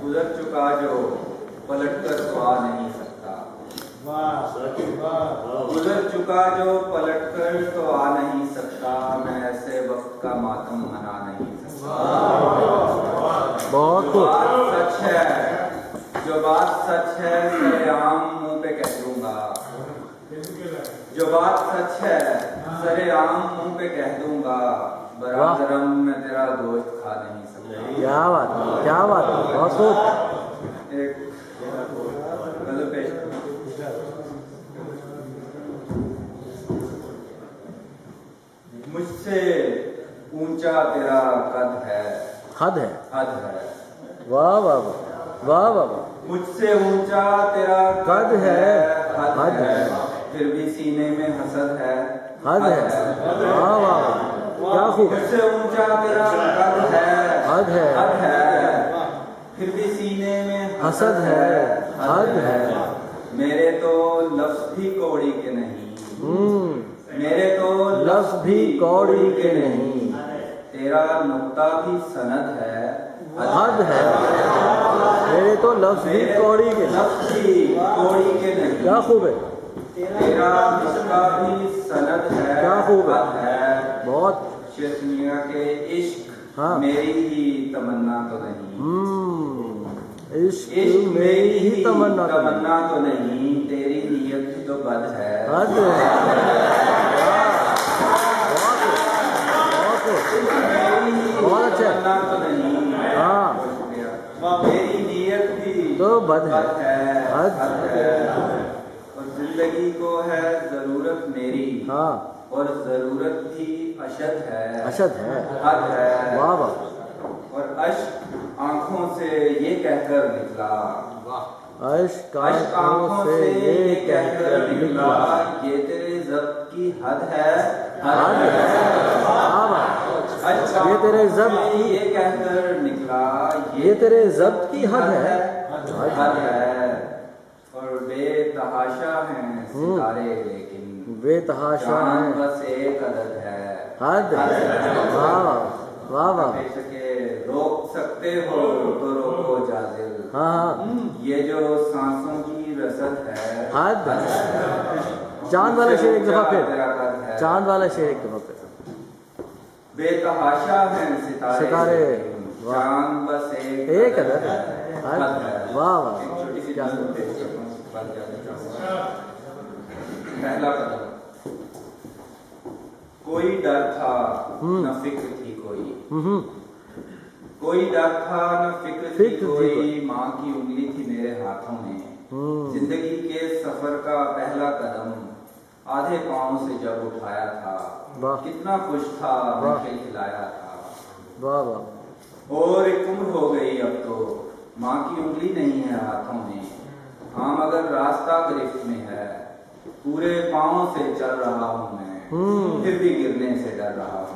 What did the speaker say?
गुजर चुका जो पलट कर तो आ नहीं सकता, गुजर चुका जो पलट कर तो आ नहीं सकता, मैं ऐसे वक्त का मातम मना नहीं सकता। बहुत जो बात सच है, जो बात सच है सरेआम मुंह पे कह दूंगा, जो बात सच है सरेआम मुंह पे कह दूंगा, बरादरम मैं तेरा गोश्त खा नहीं सकता। क्या बात है, क्या बात है, बहुत खूब। एक गजल पेश मुझसे ऊंचा तेरा कद है, हद है, हद है, वाह वाह वाह वाह वाह वाह। मुझसे ऊंचा तेरा कद है, हद हद है, है, फिर भी सीने में हसद है, हद है, वाह वाह वाह, क्या खूब। मुझसे ऊंचा तेरा कद है, हद है, हद है, फिर भी सीने में हसद है, हद है। मेरे तो लफ्ज भी कौड़ी के नहीं, मेरे तो लफ्ज भी कौड़ी के नहीं, तेरा नुक्ता भी सनद है, हद है। मेरे तो लफ्ज भी कौड़ी के नहीं, लफ्ज भी कौड़ी के नहीं, क्या खूब है, तेरा नुक्ता भी सनद है, क्या खूब है, हद है। बहुत। शेख मियां के इश्क हाँ। मेरी ही तमन्ना तो नहीं, इश्क मेरी ही तमन्ना तो नहीं, तमन्ना तो नहीं, तेरी नीयत भी तो बद है, हद है। बहुत अच्छा है। तमन्ना तो नहीं, हाँ, मेरी नीयत भी तो बद है, हद हद है। और जिंदगी को है जरूरत मेरी, हाँ, और जरूरत भी अशद है, अशद है, हद है। वाह वाह। और अश्क आंखों से ये कहकर निकला, अश्क अश्क आंखों से ये कहकर निकला, ये तेरे ज़ब्त की हद है, हद है, वाह वाह। अश्क ये तेरे आंखों ज़ब्त से की, ये कहकर निकला, ये तेरे ज़ब्त की हद है, हद है। और बेतहाशा हैं सितारे लेकिन बेतहाशा चांद है, बस एक अदद है, हद है, वाह वाह वाह। बेशके रोक सकते हो तो रोको जाजिल, हाँ, ये जो सांसों की रसद है, हद है। चांद वाला शेर एक दफा फिर, चांद वाला शेर एक दफा फिर। बेतहाशा हैं सितारे, चांद बस एक अदद है, हद है, वाह वाह। एक छोटी सी क्या नज़म पेश करता हूँ, उसके बाद जाना चाहूँगा। पहला कदम, कोई डर था न फिक्र थी कोई डर था न फिक्र थी कोई, माँ की उंगली थी मेरे हाथों में, जिंदगी के सफर का पहला कदम आधे पाँव से जब उठाया था, कितना खुश था मैं खिलाया था, वाह वाह। और एक उम्र हो गई अब तो माँ की उंगली नहीं है हाथों में, हाँ मगर रास्ता गिरफ्त में है, पूरे पाँव से चल रहा हूँ मैं, फिर भी गिरने से डर रहा हूँ।